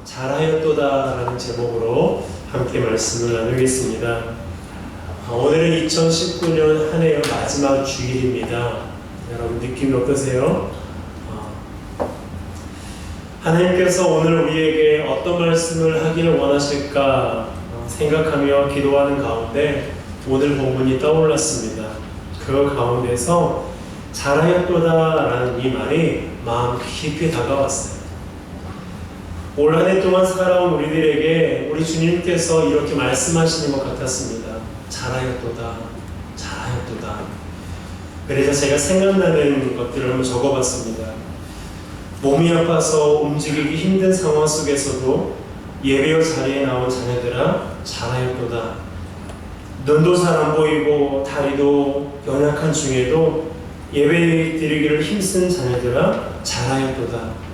잘하였도다 라는 제목으로 함께 말씀을 나누겠습니다. 오늘은 2019년 한 해의 마지막 주일입니다. 여러분 느낌이 어떠세요? 하나님께서 오늘 우리에게 어떤 말씀을 하기를 원하실까 생각하며 기도하는 가운데 오늘 본문이 떠올랐습니다. 그 가운데서 잘하였도다 라는 이 말이 마음 깊이 다가왔어요. 올 한 해 동안 살아온 우리들에게 우리 주님께서 이렇게 말씀하시는 것 같았습니다. 잘하였도다, 잘하였도다. 그래서 제가 생각나는 것들을 한번 적어봤습니다. 몸이 아파서 움직이기 힘든 상황 속에서도 예배의 자리에 나온 자녀들아 잘하였도다. 눈도 잘 안 보이고 다리도 연약한 중에도 예배 드리기를 힘쓴 자녀들아 잘하였도다.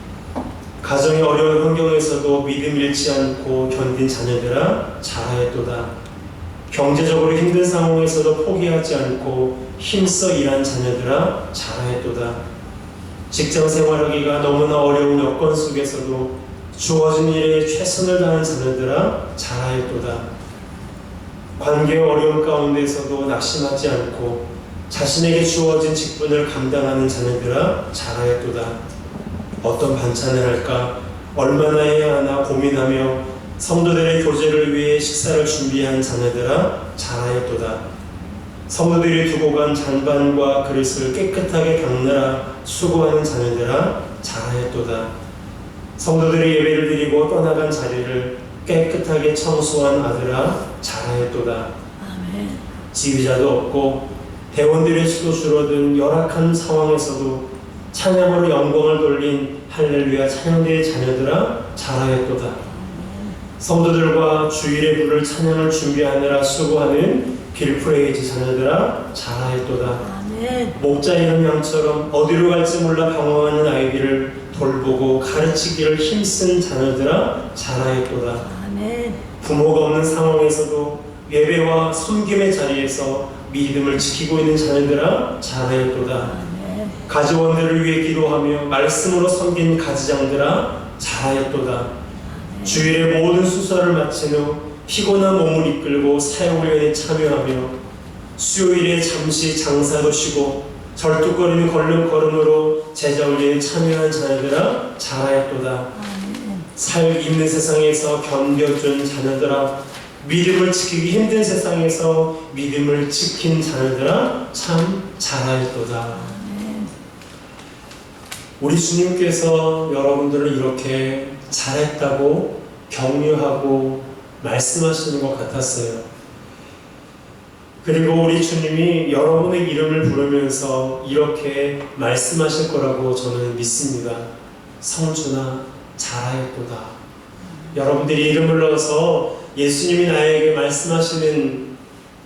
가정의 어려운 환경에서도 믿음 잃지 않고 견딘 자녀들아 잘하였도다. 경제적으로 힘든 상황에서도 포기하지 않고 힘써 일한 자녀들아 잘하였도다. 직장 생활하기가 너무나 어려운 여건 속에서도 주어진 일에 최선을 다한 자녀들아 잘하였도다. 관계의 어려운 가운데서도 낙심하지 않고 자신에게 주어진 직분을 감당하는 자녀들아 잘하였도다. 어떤 반찬을 할까, 얼마나 해야 하나 고민하며 성도들의 교제를 위해 식사를 준비한 자녀들아 잘하였도다. 성도들이 두고 간 잔반과 그릇을 깨끗하게 닦느라 수고하는 자녀들아 잘하였도다. 성도들이 예배를 드리고 떠나간 자리를 깨끗하게 청소한 아들아 잘하였도다. 아멘. 지휘자도 없고 대원들의 수도 줄어든 열악한 상황에서도 찬양으로 영광을 돌린 할렐루야 찬양대의 자녀들아 잘하였도다. 성도들과 주일의 부를 찬양을 준비하느라 수고하는 빌프레이즈 자녀들아 잘하였도다. 아멘. 목자 잃은 양처럼 어디로 갈지 몰라 방황하는 아이들을 돌보고 가르치기를 힘쓴 자녀들아 잘하였도다. 아멘. 부모가 없는 상황에서도 예배와 섬김의 자리에서 믿음을 지키고 있는 자녀들아 잘하였도다. 아멘. 가지원들을 위해 기도하며 말씀으로 섬긴 가지장들아 잘하였도다. 주일의 모든 수사를 마친 후 피곤한 몸을 이끌고 사역훈련에 참여하며 수요일에 잠시 장사도 쉬고 절뚝거리는 걸음걸음으로 제자훈련에 참여한 자녀들아 잘하였도다. 사역 있는 세상에서 견뎌준 자녀들아, 믿음을 지키기 힘든 세상에서 믿음을 지킨 자녀들아 참 잘하였도다. 우리 주님께서 여러분들을 이렇게 잘했다고 격려하고 말씀하시는 것 같았어요. 그리고 우리 주님이 여러분의 이름을 부르면서 이렇게 말씀하실 거라고 저는 믿습니다. 성준아 잘하였도다. 여러분들이 이름을 넣어서 예수님이 나에게 말씀하시는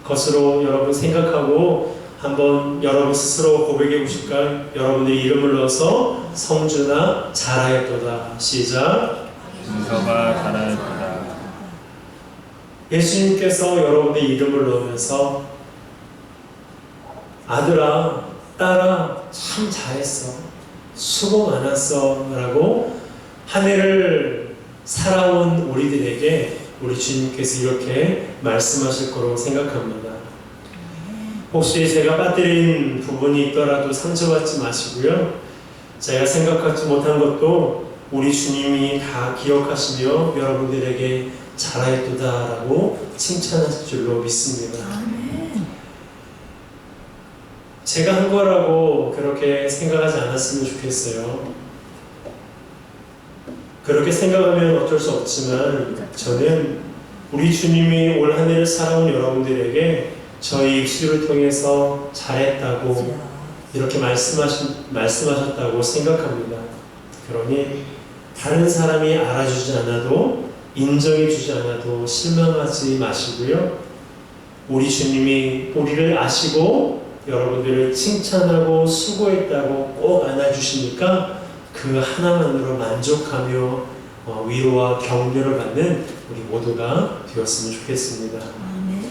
것으로 여러분 생각하고 한번 여러분 스스로 고백해 보실까요? 여러분들이 이름을 넣어서 성준아 잘하였도다. 시작. 준서가 잘하였도다. 예수님께서 여러분의 이름을 넣으면서 아들아, 딸아, 참 잘했어. 수고 많았어. 라고 한 해를 살아온 우리들에게 우리 주님께서 이렇게 말씀하실 거라고 생각합니다. 혹시 제가 빠뜨린 부분이 있더라도 상처받지 마시고요. 제가 생각하지 못한 것도 우리 주님이 다 기억하시며 여러분들에게 잘하였도다라고 칭찬하실 줄로 믿습니다. 아멘. 제가 한 거라고 그렇게 생각하지 않았으면 좋겠어요. 그렇게 생각하면 어쩔 수 없지만 저는 우리 주님이 올 한 해를 살아온 여러분들에게 저희 입술을 통해서 잘했다고 이렇게 말씀하셨다고 생각합니다. 그러니 다른 사람이 알아주지 않아도 인정해주지 않아도 실망하지 마시고요. 우리 주님이 우리를 아시고 여러분들을 칭찬하고 수고했다고 꼭 안아주시니까 그 하나만으로 만족하며 위로와 격려를 받는 우리 모두가 되었으면 좋겠습니다. 아멘.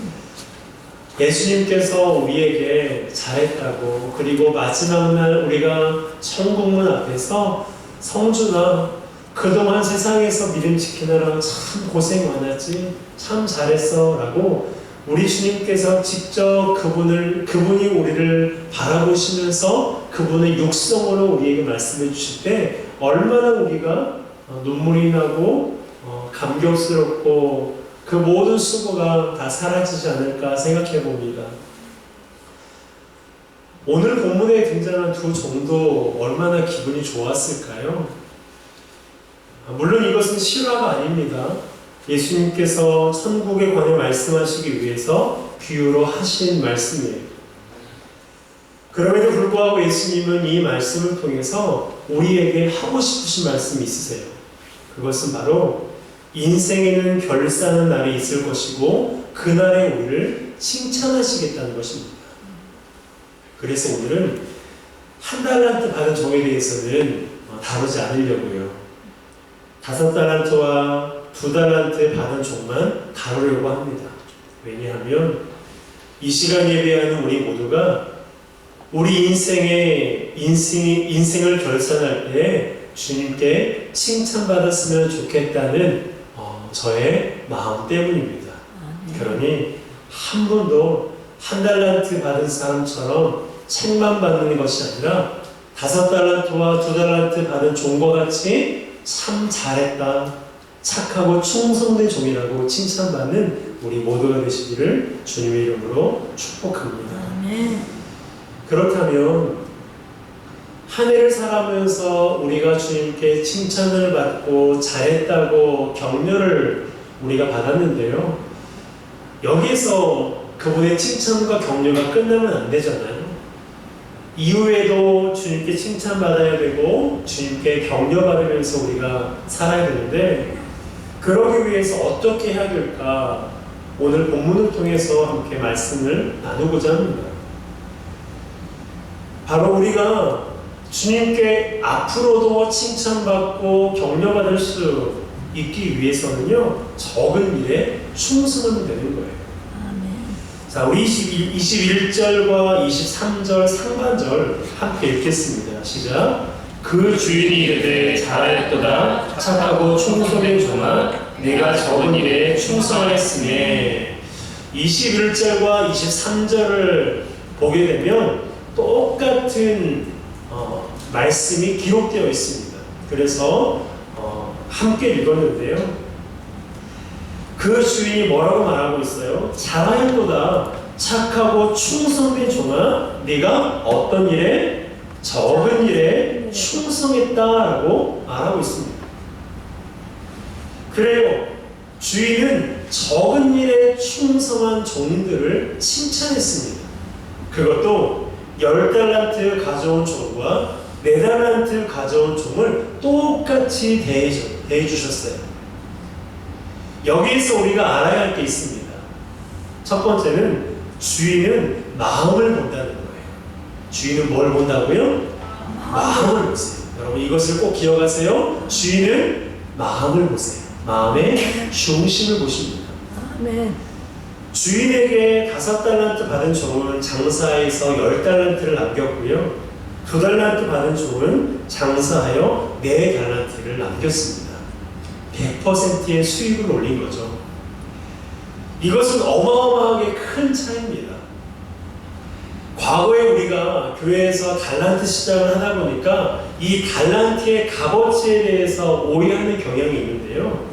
예수님께서 우리에게 잘했다고, 그리고 마지막 날 우리가 천국문 앞에서 성준아 그동안 세상에서 믿음 지키느라 참 고생 많았지, 참 잘했어 라고 우리 주님께서 직접 그분이 우리를 바라보시면서 그분의 육성으로 우리에게 말씀해 주실 때 얼마나 우리가 눈물이 나고 감격스럽고 그 모든 수고가 다 사라지지 않을까 생각해 봅니다. 오늘 본문에 등장한 두 종도 얼마나 기분이 좋았을까요? 물론 이것은 실화가 아닙니다. 예수님께서 천국에 관해 말씀하시기 위해서 비유로 하신 말씀이에요. 그럼에도 불구하고 예수님은 이 말씀을 통해서 우리에게 하고 싶으신 말씀이 있으세요. 그것은 바로 인생에는 결산의 날이 있을 것이고 그날에 우리를 칭찬하시겠다는 것입니다. 그래서 오늘은 한 달란트 받은 종에 대해서는 다루지 않으려고요. 5달란트와 2달란트 받은 종만 다루려고 합니다. 왜냐하면 이 시간 예배하는 우리 모두가 우리 인생을 결산할 때 주님께 칭찬받았으면 좋겠다는 저의 마음 때문입니다. 그러니 한 번도 1달란트 받은 사람처럼 책만 받는 것이 아니라 5달란트와 2달란트 받은 종과 같이 참 잘했다, 착하고 충성된 종이라고 칭찬받는 우리 모두가 되시기를 주님의 이름으로 축복합니다. 아멘. 그렇다면 한 해를 살아가면서 우리가 주님께 칭찬을 받고 잘했다고 격려를 우리가 받았는데요. 여기에서 그분의 칭찬과 격려가 끝나면 안 되잖아요. 이후에도 주님께 칭찬받아야 되고 주님께 격려받으면서 우리가 살아야 되는데 그러기 위해서 어떻게 해야 될까? 오늘 본문을 통해서 함께 말씀을 나누고자 합니다. 바로 우리가 주님께 앞으로도 칭찬받고 격려받을 수 있기 위해서는요, 적은 일에 충성하면 되는 거예요. 아멘. 자, 우리 21절과 23절 상반절 함께 읽겠습니다. 시작. 그 주인이 이르되 잘하였도다 착하고 충성된 종아 내가 적은 일에 충성하였으니 21절과 23절을 보게 되면 똑같은 말씀이 기록되어 있습니다. 그래서 함께 읽었는데요. 그 주인이 뭐라고 말하고 있어요? 잘하였도다 착하고 충성된 종아 네가 어떤 일에? 적은 일에 충성했다라고 말하고 있습니다. 그래요. 주인은 적은 일에 충성한 종들을 칭찬했습니다. 그것도 10달란트 가져온 종과 4달란트 가져온 종을 똑같이 대해주셨어요. 여기에서 우리가 알아야 할 게 있습니다. 첫 번째는 주인은 마음을 본다는 거예요. 주인은 뭘 본다고요? 마음을 보세요. 여러분 이것을 꼭 기억하세요. 주인은 마음을 보세요. 마음의 중심을 보십니다. 아멘. 주인에게 5달란트 받은 종은 장사해서 10달란트를 남겼고요. 2달란트 받은 종은 장사하여 4달란트를 남겼습니다. 100%의 수익을 올린 거죠. 이것은 어마어마하게 큰 차이입니다. 과거에 우리가 교회에서 달란트 시장을 하다 보니까 이 달란트의 값어치에 대해서 오해하는 경향이 있는데요.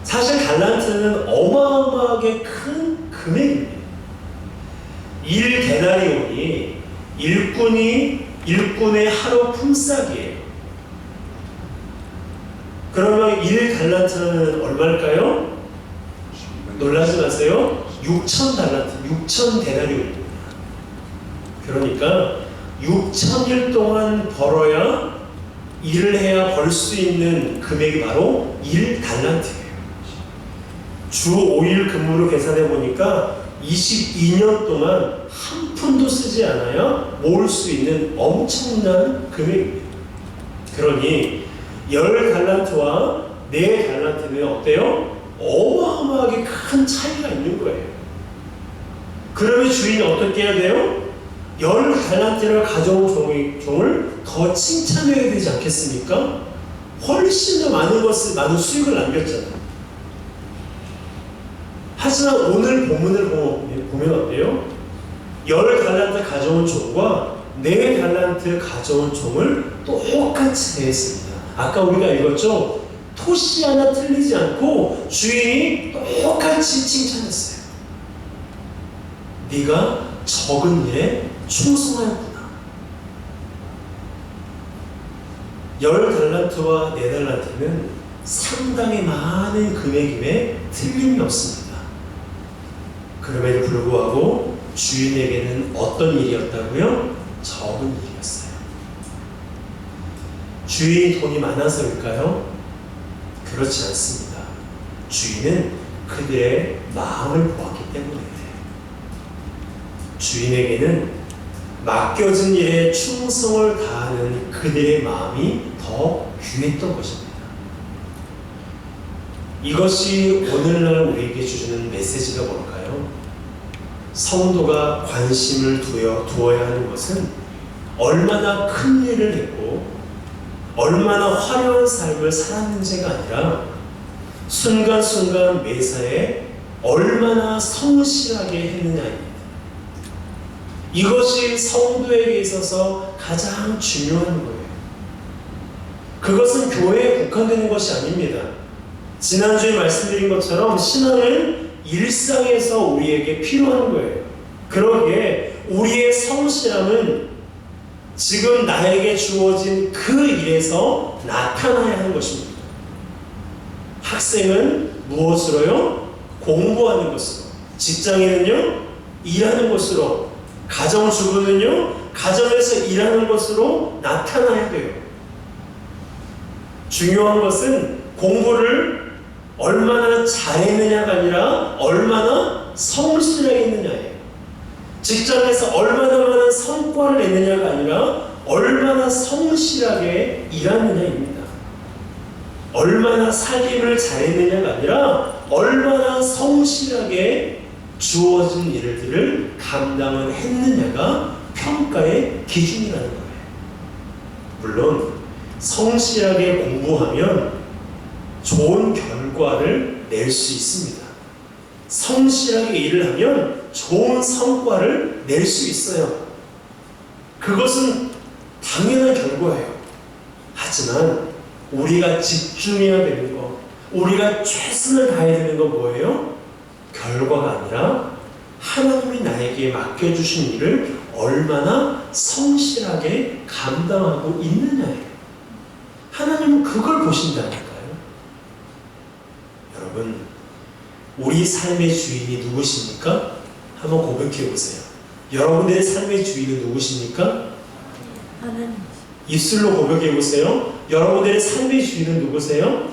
사실 달란트는 어마어마하게 큰 금액입니다. 1데나리온이 일꾼의 하루 품삯이에요. 그러면 1달란트는 얼마일까요? 놀라지 마세요. 6,000달란트, 6,000데나리온입니다. 그러니까 6,000일 동안 벌어야 일을 해야 벌 수 있는 금액이 바로 1달란트예요. 주 5일 근무로 계산해 보니까 22년 동안 한 푼도 쓰지 않아야 모을 수 있는 엄청난 금액입니다. 그러니 10달란트와 4달란트는 어때요? 어마어마하게 큰 차이가 있는 거예요. 그러면 주인이 어떻게 해야 돼요? 10달란트를 가져온 종을 더 칭찬해야 되지 않겠습니까? 훨씬 더 많은 수익을 남겼잖아요. 하지만 오늘 본문을 보면 어때요? 10달란트 가져온 종과 4달란트 가져온 종을 똑같이 대했습니다. 아까 우리가 읽었죠? 토시 하나 틀리지 않고 주인이 똑같이 칭찬했어요. 네가 적은 일에 충성하였구나. 10달란트와 4달란트는 상당히 많은 금액임에 틀림이 없습니다. 그럼에도 불구하고 주인에게는 어떤 일이었다고요? 적은 일이었어요. 주인이 돈이 많아서일까요? 그렇지 않습니다. 주인은 그들의 마음을 보았기 때문에 주인에게는 맡겨진 일에 충성을 다하는 그들의 마음이 더 귀했던 것입니다. 이것이 오늘날 우리에게 주시는 메시지가 뭘까요? 성도가 관심을 두어야 하는 것은 얼마나 큰 일을 했고 얼마나 화려한 삶을 살았는지가 아니라 순간순간 매사에 얼마나 성실하게 했느냐입니다. 이것이 성도에게 있어서 가장 중요한 거예요. 그것은 교회에 국한되는 것이 아닙니다. 지난주에 말씀드린 것처럼 신앙은 일상에서 우리에게 필요한 거예요. 그러기에 우리의 성실함은 지금 나에게 주어진 그 일에서 나타나야 하는 것입니다. 학생은 무엇으로요? 공부하는 것으로. 직장인은요? 일하는 것으로. 가정주부는요? 가정에서 일하는 것으로 나타나야 돼요. 중요한 것은 공부를 얼마나 잘했느냐가 아니라 얼마나 성실하게 했느냐예요. 직장에서 얼마나 많은 성과를 냈느냐가 아니라 얼마나 성실하게 일하느냐입니다. 얼마나 살림을 잘했느냐가 아니라 얼마나 성실하게 주어진 일들을 감당을 했느냐가 평가의 기준이라는 거예요. 물론 성실하게 공부하면 좋은 결과를 낼 수 있습니다. 성실하게 일을 하면 좋은 성과를 낼 수 있어요. 그것은 당연한 결과예요. 하지만 우리가 집중해야 되는 것, 우리가 최선을 다해야 되는 건 뭐예요? 결과가 아니라 하나님이 나에게 맡겨주신 일을 얼마나 성실하게 감당하고 있느냐예요. 하나님은 그걸 보신다니까요. 여러분, 우리 삶의 주인이 누구십니까? 한번 고백해 보세요. 여러분들의 삶의 주인은 누구십니까? 하나님. 입술로 고백해 보세요. 여러분들의 삶의 주인은 누구세요?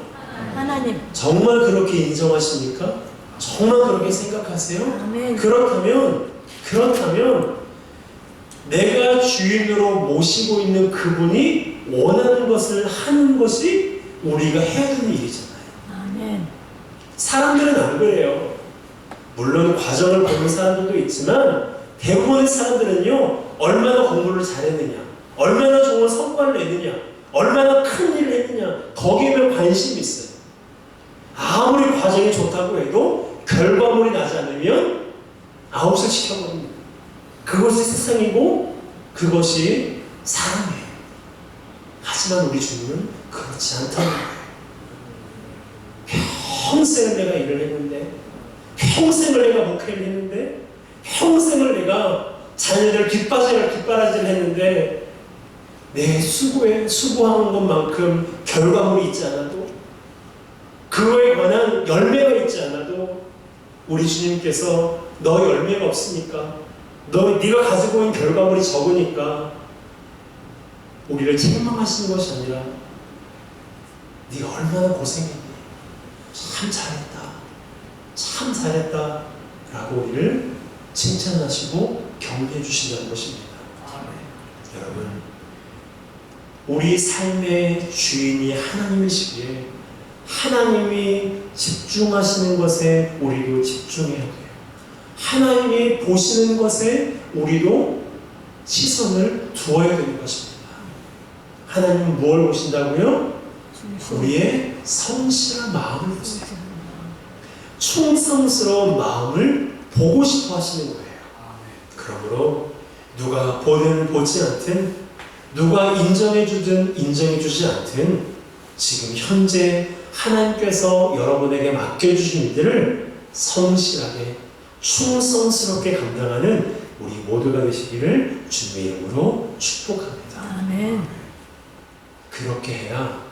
하나님. 정말 그렇게 인정하십니까? 정말 그렇게 생각하세요? 아멘. 그렇다면 내가 주인으로 모시고 있는 그분이 원하는 것을 하는 것이 우리가 해야 되는 일이잖아요. 아멘. 사람들은 안 그래요. 물론 과정을 보는 사람들도 있지만 대부분의 사람들은요, 얼마나 공부를 잘했느냐, 얼마나 좋은 성과를 냈느냐, 얼마나 큰 일을 했느냐, 거기에만 관심이 있어요. 아무리 과정이 좋다고 해도 결과물이 나지 않으면 아웃을 시켜버립니다. 그것이 세상이고 그것이 사람이에요. 하지만 우리 주님은 그렇지 않다는 거예요. 평생을 내가 일을 했는데, 평생을 내가 목회를 했는데, 평생을 내가 자녀들 뒷바라지를 했는데 내 수고한 것만큼 결과물이 있지 않아도, 그거에 관한 열매가 있지 않아도 우리 주님께서 너 열매가 없으니까, 네가 가지고 있는 결과물이 적으니까 우리를 책망하시는 것이 아니라 네가 얼마나 고생했니, 참 잘했다 라고 우리를 칭찬하시고 경배해 주신다는 것입니다. 여러분, 우리 삶의 주인이 하나님이시기에 하나님이 집중하시는 것에 우리도 집중해야 돼요. 하나님이 보시는 것에 우리도 시선을 두어야 되는 것입니다. 하나님은 무엇을 보신다고요? 우리의 성실한 마음을 보세요. 충성스러운 마음을 보고 싶어 하시는 거예요. 그러므로 누가 보든 보지 않든, 누가 인정해주든 인정해주지 않든, 지금 현재 하나님께서 여러분에게 맡겨주신 일들을 성실하게 충성스럽게 감당하는 우리 모두가 되시기를 주님의 이름으로 축복합니다. 아멘. 그렇게 해야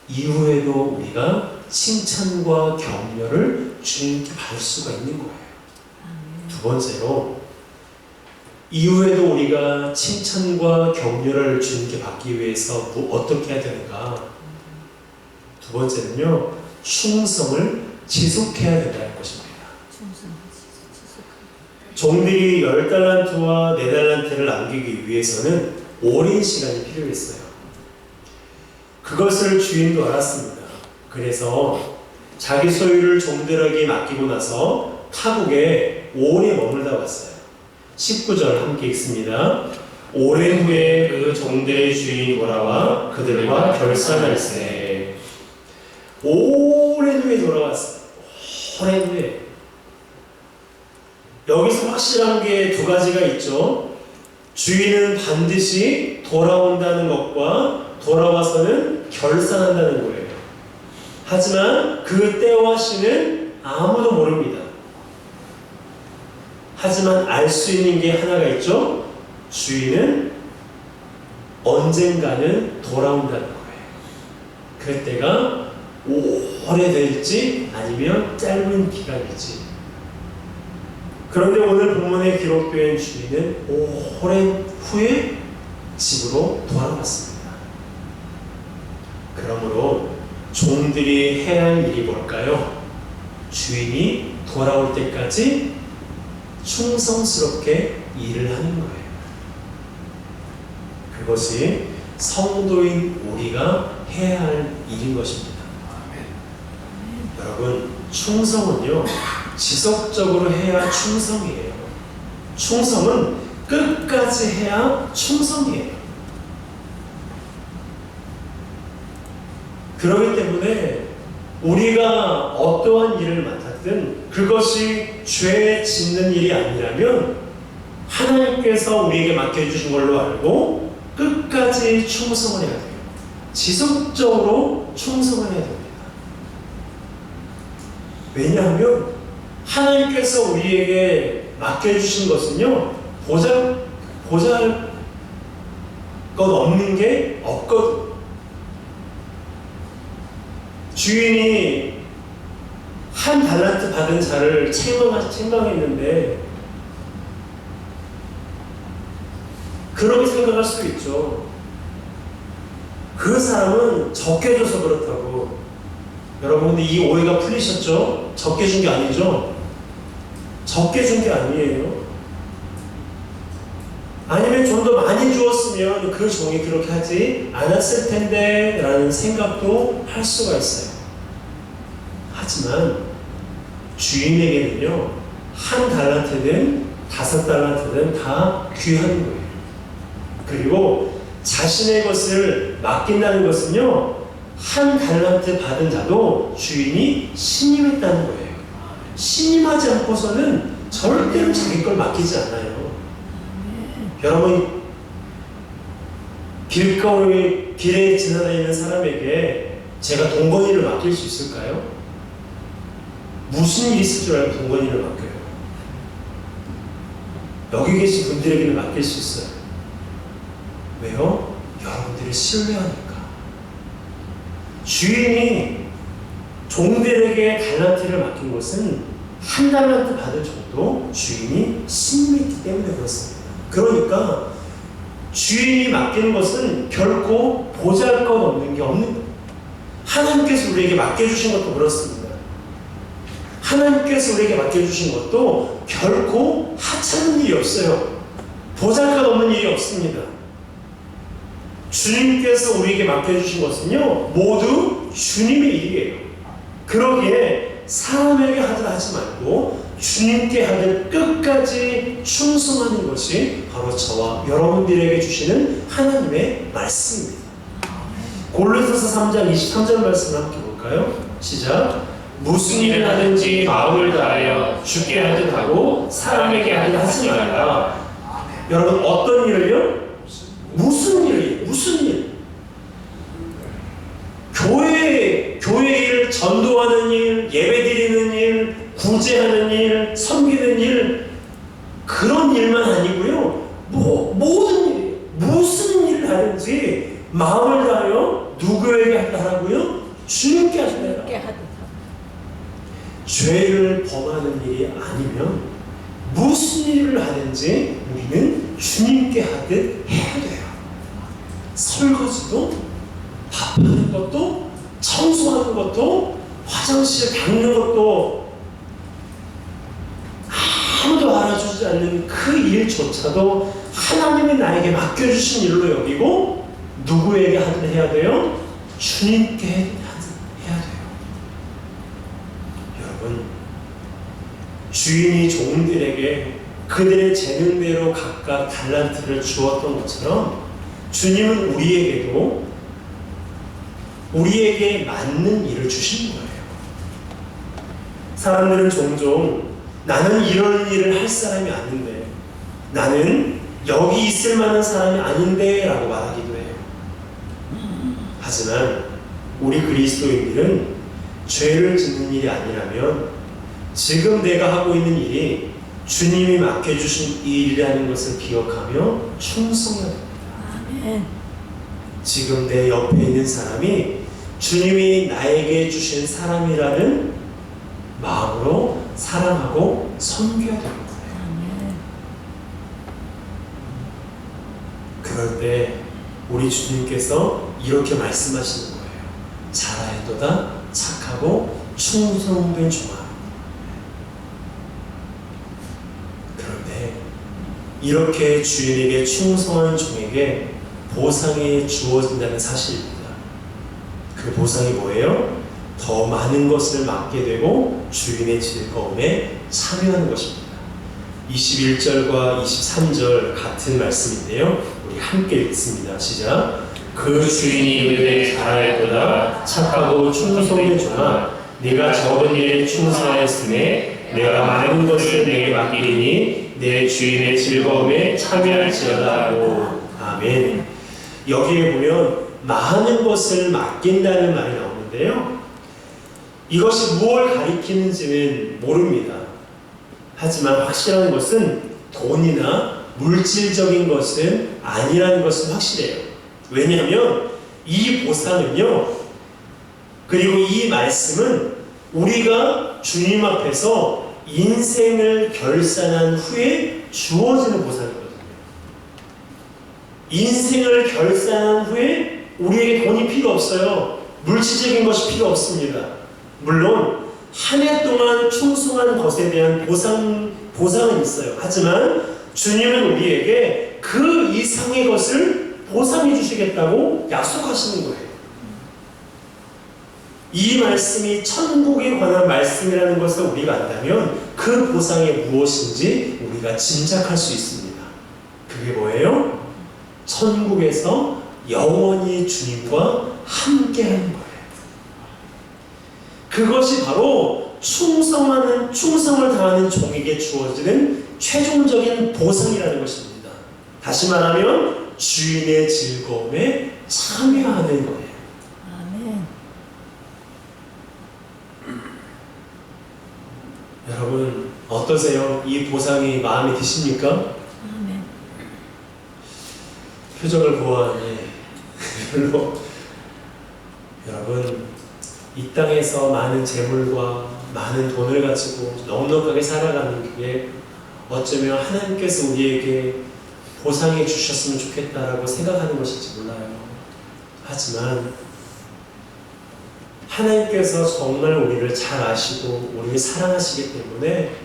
이후에도 우리가 칭찬과 격려를 주님께 받을 수가 있는 거예요. 두 번째로, 이후에도 우리가 칭찬과 격려를 주님께 받기 위해서 어떻게 해야 되는가? 두 번째는요, 충성을 지속해야 된다는 것입니다. 종들이 10달란트와 4달란트를 남기기 위해서는 오랜 시간이 필요했어요. 그것을 주인도 알았습니다. 그래서 자기 소유를 종들에게 맡기고 나서 타국에 오래 머물다 왔어요. 19절 함께 읽습니다. 오랜 후에 그 종들의 주인이 돌아와 그들과 결산할세. 오랜 후에 돌아왔어요. 오랜 후에. 여기서 확실한 게 두 가지가 있죠. 주인은 반드시 돌아온다는 것과 돌아와서는 결산한다는 거예요. 하지만 그 때와 시는 아무도 모릅니다. 하지만 알 수 있는 게 하나가 있죠. 주인은 언젠가는 돌아온다는 거예요. 그때가 오래될지 아니면 짧은 기간일지. 그런데 오늘 본문에 기록된 주인은 오랜 후에 집으로 돌아왔습니다. 그러므로 종들이 해야 할 일이 뭘까요? 주인이 돌아올 때까지 충성스럽게 일을 하는 거예요. 그것이 성도인 우리가 해야 할 일인 것입니다. 여러분, 충성은요, 지속적으로 해야 충성이에요. 충성은 끝까지 해야 충성이에요. 그렇기 때문에 우리가 어떠한 일을 맡았든 그것이 죄 짓는 일이 아니라면 하나님께서 우리에게 맡겨주신 걸로 알고 끝까지 충성을 해야 돼요. 지속적으로 충성을 해야 됩니다. 왜냐하면 하나님께서 우리에게 맡겨주신 것은요, 보잘 것 없는 게 없거든. 주인이 한 달란트 받은 자를 책망했는데 그렇게 생각할 수도 있죠. 그 사람은 적게 줘서 그렇다고. 여러분, 근데 이 오해가 풀리셨죠? 적게 준 게 아니죠? 적게 준 게 아니에요. 아니면 좀 더 많이 주었으면 그 종이 그렇게 하지 않았을 텐데 라는 생각도 할 수가 있어요. 하지만 주인에게는요, 한 달란트든 5달란트든 다 귀한 거예요. 그리고 자신의 것을 맡긴다는 것은요, 한 달란트 받은 자도 주인이 신임했다는 거예요. 신임하지 않고서는 절대로 자기 걸 맡기지 않아요. 여러분, 길에 지나다니는 사람에게 제가 동건이를 맡길 수 있을까요? 무슨 일이 있을 줄 알고 동건이를 맡겨요? 여기 계신 분들에게는 맡길 수 있어요. 왜요? 여러분들을 신뢰하니까. 주인이 종들에게 달란트를 맡긴 것은 한 달란트 받은 정도 주인이 신임했기 때문에 그렇습니다. 그러니까 주인이 맡기는 것은 결코 보잘것없는 게 없는 거예요. 하나님께서 우리에게 맡겨주신 것도 그렇습니다. 하나님께서 우리에게 맡겨주신 것도 결코 하찮은 일이 없어요. 보잘것없는 일이 없습니다. 주님께서 우리에게 맡겨주신 것은요, 모두 주님의 일이에요. 그러기에 사람에게 하듯 하지 말고 주님께 하듯 끝까지 충성하는 것이 바로 저와 여러분들에게 주시는 하나님의 말씀입니다. 골로새서 3장 23절 말씀을 함께 볼까요? 시작. 무슨 일을 하든지 마음을 다하여 주께 하듯 하고 사람에게 하듯 하지 말라. 여러분 어떤 일을요? 무슨 일이에요? 무슨 일? 교회 일, 전도하는 일, 예배드리는 일, 구제하는 일, 섬기는 일, 그런 일만 아니고요. 모든 일이에요. 무슨 일을 하든지 마음을 다하여 누구에게 하라고요? 주님께 하시라. 함께 하듯 죄를 범하는 일이 아니면 무슨 일을 하든지 우리는 주님께 하듯 해야 돼요. 설거지도, 밥하는 것도, 청소하는 것도, 화장실 닦는 것도, 아무도 알아주지 않는 그 일조차도 하나님이 나에게 맡겨주신 일로 여기고 누구에게 하든 해야 돼요? 주님께 해야 돼요. 여러분, 주인이 종들에게 그들의 재능대로 각각 달란트를 주었던 것처럼 주님은 우리에게 맞는 일을 주시는 거예요. 사람들은 종종 나는 이런 일을 할 사람이 아닌데, 나는 여기 있을 만한 사람이 아닌데 라고 말하기도 해요. 하지만 우리 그리스도인들은 죄를 짓는 일이 아니라면 지금 내가 하고 있는 일이 주님이 맡겨주신 일이라는 것을 기억하며 충성해야 됩니다. 아멘. 지금 내 옆에 있는 사람이 주님이 나에게 주신 사람이라는 마음으로 사랑하고 섬겨야 됩니다. 아멘. 그럴 때 우리 주님께서 이렇게 말씀하시는 거예요. 잘하였도다 착하고 충성된 종아. 그런데 이렇게 주인에게 충성한 종에게 보상이 주어진다는 사실입니다. 그 보상이 뭐예요? 더 많은 것을 맡게 되고 주인의 즐거움에 참여하는 것입니다. 21절과 23절 같은 말씀인데요. 우리 함께 읽습니다. 시작. 그 주인이 이르되 잘하였도다 착하고 충성된 종아, 네가 적은 일에 충성하였으니 내가 많은 것을 내게 맡기리니 내 주인의 즐거움에 참여할지어다 하고. 아멘. 여기에 보면 많은 것을 맡긴다는 말이 나오는데요. 이것이 무엇을 가리키는지는 모릅니다. 하지만 확실한 것은 돈이나 물질적인 것은 아니라는 것은 확실해요. 왜냐하면 이 보상은요, 그리고 이 말씀은 우리가 주님 앞에서 인생을 결산한 후에 주어지는 보상이거든요. 인생을 결산한 후에 우리에게 돈이 필요 없어요. 물질적인 것이 필요 없습니다. 물론 한 해 동안 충성한 것에 대한 보상은 있어요. 하지만 주님은 우리에게 그 이상의 것을 보상해 주시겠다고 약속하시는 거예요. 이 말씀이 천국에 관한 말씀이라는 것을 우리가 안다면 그 보상이 무엇인지 우리가 짐작할 수 있습니다. 그게 뭐예요? 천국에서 영원히 주님과 함께하는 거예요. 그것이 바로 충성을 다하는 종에게 주어지는 최종적인 보상이라는 것입니다. 다시 말하면 주인의 즐거움에 참여하는 거예요. 아멘. 여러분 어떠세요? 이 보상이 마음에 드십니까? 아멘. 표정을 보아하니 별로. 여러분 이 땅에서 많은 재물과 많은 돈을 가지고 넉넉하게 살아가는 게 어쩌면 하나님께서 우리에게 보상해 주셨으면 좋겠다라고 생각하는 것일지 몰라요. 하지만 하나님께서 정말 우리를 잘 아시고 우리를 사랑하시기 때문에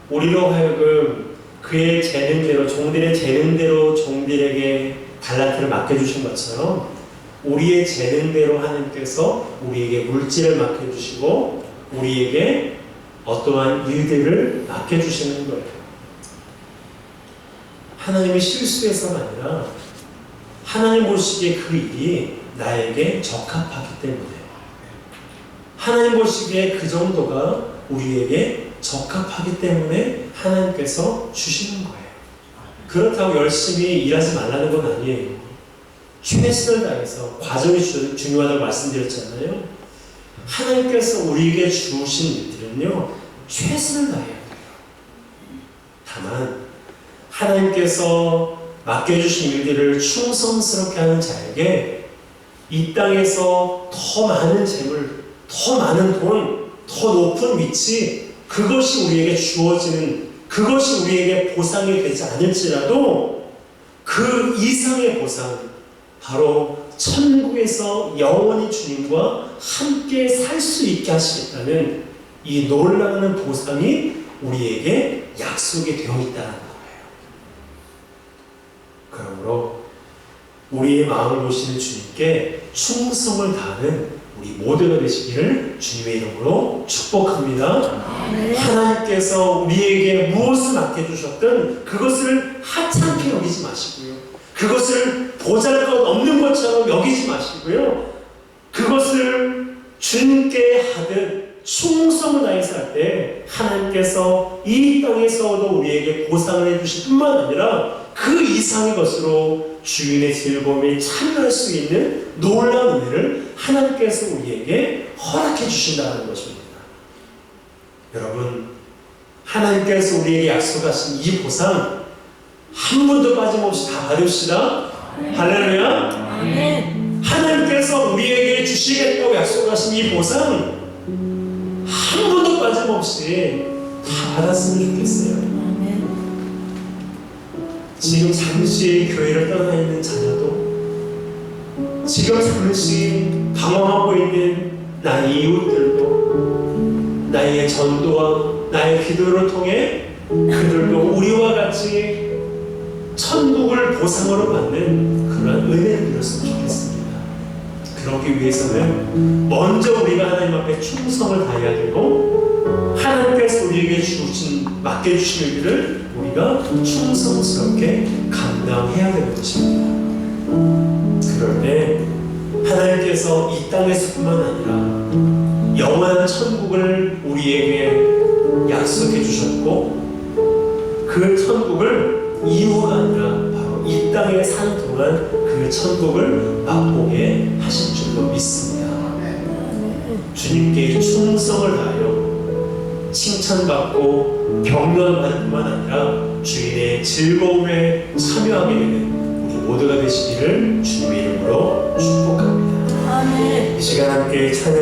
우리로 하여금 그의 재능대로, 종들의 재능대로 종들에게 달란트를 맡겨주신 것처럼 우리의 재능대로 하나님께서 우리에게 물질을 맡겨주시고 우리에게 어떠한 일들을 맡겨주시는 거예요. 하나님이 실수해서가 아니라 하나님 보시기에 그 일이 나에게 적합하기 때문에 하나님 보시기에 그 정도가 우리에게 적합하기 때문에 하나님께서 주시는 거예요. 그렇다고 열심히 일하지 말라는 건 아니에요. 최선을 다해서 과정이 중요하다고 말씀드렸잖아요. 하나님께서 우리에게 주신 일들은요, 최선을 다해야 돼요. 다만 하나님께서 맡겨주신 일들을 충성스럽게 하는 자에게 이 땅에서 더 많은 재물, 더 많은 돈, 더 높은 위치, 그것이 우리에게 주어지는, 그것이 우리에게 보상이 되지 않을지라도 그 이상의 보상, 바로 천국에서 영원히 주님과 함께 살 수 있게 하시겠다는 이 놀라운 보상이 우리에게 약속이 되어 있다는 거예요. 그러므로 우리의 마음을 보시는 주님께 충성을 다하는 우리 모두가 되시기를 주님의 이름으로 축복합니다. 하나님께서 우리에게 무엇을 맡겨주셨든 그것을 하찮게 여기지 마시고요. 그것을 보잘것없는 것처럼 여기지 마시고요. 그것을 주님께 하듯 충성을 다해서 할 때 하나님께서 이 땅에서도 우리에게 보상을 해주실 뿐만 아니라 그 이상의 것으로 주인의 즐거움에 참여할 수 있는 놀라운 은혜를 하나님께서 우리에게 허락해 주신다는 것입니다. 여러분, 하나님께서 우리에게 약속하신 이 보상 한 분도 빠짐없이 다 받읍시다. 할렐루야. 아멘. 하나님께서 우리에게 주시겠다고 약속하신 이 보상 한 분도 빠짐없이 다 받았으면 좋겠어요. 아멘. 지금 잠시 교회를 떠나 있는 자녀도, 지금 잠시 방황하고 있는 나의 이웃들도, 나의 전도와 나의 기도를 통해 그들도 우리와 같이 천국을 보상으로 받는 그런 은혜를 누렸으면 좋겠습니다. 그러기 위해서는 먼저 우리가 하나님 앞에 충성을 다해야 되고, 하나님께서 우리에게 맡겨주신 일들을 우리가 충성스럽게 감당해야 되는 것입니다. 그럴 때 하나님께서 이 땅에서뿐만 아니라 영원한 천국을 우리에게 약속해 주셨고, 그 천국을 이유가 아니라 바로 이 땅에 사는 동안 그 천국을 맛보게 하실 줄로 믿습니다. 주님께 충성을 다하여 칭찬받고 격려받을 뿐만 아니라 주인의 즐거움에 참여하게 되는 우리 모두가 되시기를 주님의 이름으로 축복합니다. 아멘. 이 시간 함께 찬양